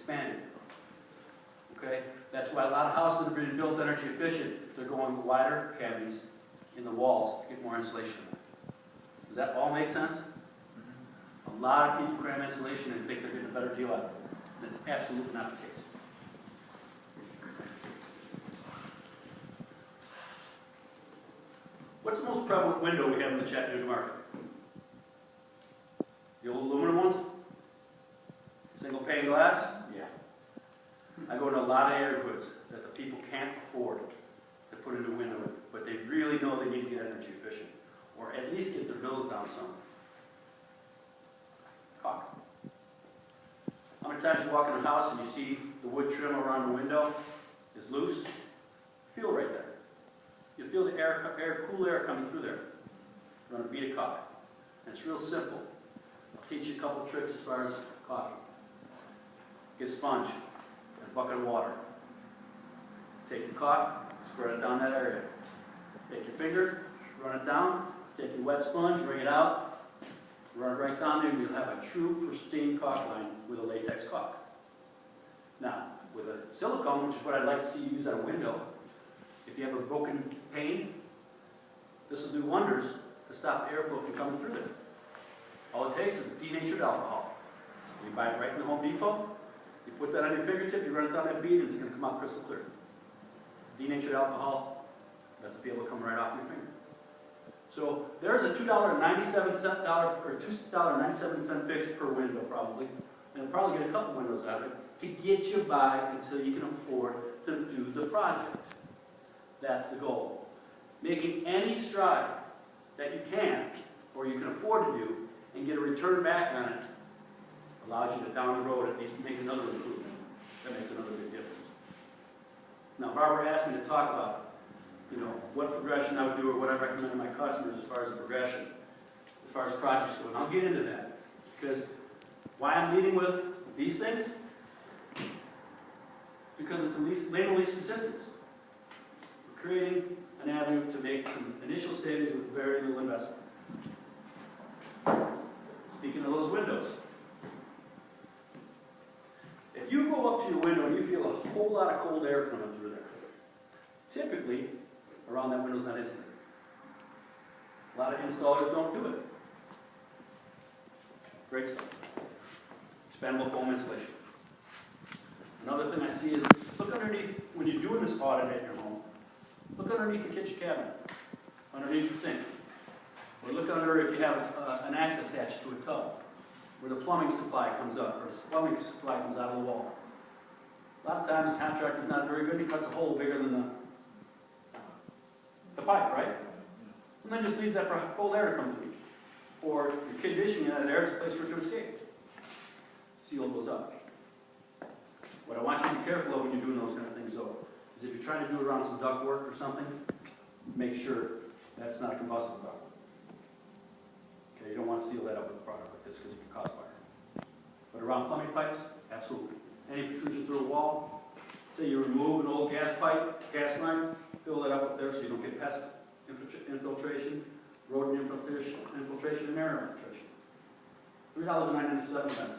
expanding. Okay? That's why a lot of houses that have been built energy efficient, they're going wider cavities in the walls to get more insulation. Does that all make sense? A lot of people cram insulation and think they're getting a better deal out of it. And it's absolutely not the case. What's the most prevalent window we have in the Chattanooga market? The old aluminum ones? Single pane glass? Yeah. I go to a lot of neighborhoods that the people can't afford to put a new window in, but they really know they need to get energy efficient, or at least get their bills down some. Caulk. How many times you walk in a house and you see the wood trim around the window is loose? Feel right there. You feel the cool air coming through there. Run a bead of caulk. And it's real simple. I'll teach you a couple tricks as far as caulking. Get a sponge and a bucket of water. Take your caulk, spread it down that area. Take your finger, run it down, take your wet sponge, wring it out, run it right down there, and you'll have a true pristine caulk line with a latex caulk. Now, with a silicone, which is what I'd like to see you use on a window, if you have a broken pane, this will do wonders to stop the airflow from coming through there. All it takes is denatured alcohol. You buy it right in the Home Depot, you put that on your fingertip, you run it down that bead, and it's going to come out crystal clear. Denatured alcohol, that's be able to come right off your finger. So there's a $2.97 or $2.97 fix per window probably, and you'll probably get a couple windows out of it to get you by until you can afford to do the project. That's the goal. Making any stride that you can, or you can afford to do, and get a return back on it, allows you to down the road at least make another improvement. That makes another big difference. Now, Barbara asked me to talk about, what progression I would do or what I recommend to my customers as far as the progression, as far as projects go. And I'll get into that. Because why I'm leading with these things? Because it's lane of least resistance. We're creating an avenue to make some initial savings with very little investment. Speaking of those windows, if you go up to your window and you feel a whole lot of cold air coming through there, typically around that window's not insulated. A lot of installers don't do it. Great stuff. Expandable foam insulation. Another thing I see is, look underneath, when you're doing this audit at your home, look underneath the kitchen cabinet, underneath the sink. Or look under if you have an access hatch to a tub, where the plumbing supply comes up, or the plumbing supply comes out of the wall. A lot of times the contractor's not very good, he cuts a hole bigger than the pipe, right? And then just leaves that for cold air to come through. Or you're conditioning that air, it's a place for it to escape. Seal goes up. What I want you to be careful of when you're doing those kind of things, though, is if you're trying to do it around some duct work or something, make sure that's not a combustible duct. Okay, you don't want to seal that up with a product like this because it can cause fire. But around plumbing pipes, absolutely. Any protrusion through a wall, say you remove an old gas pipe, gas line, fill that up there so you don't get pest infiltration, rodent infiltration, and air infiltration. $3.97.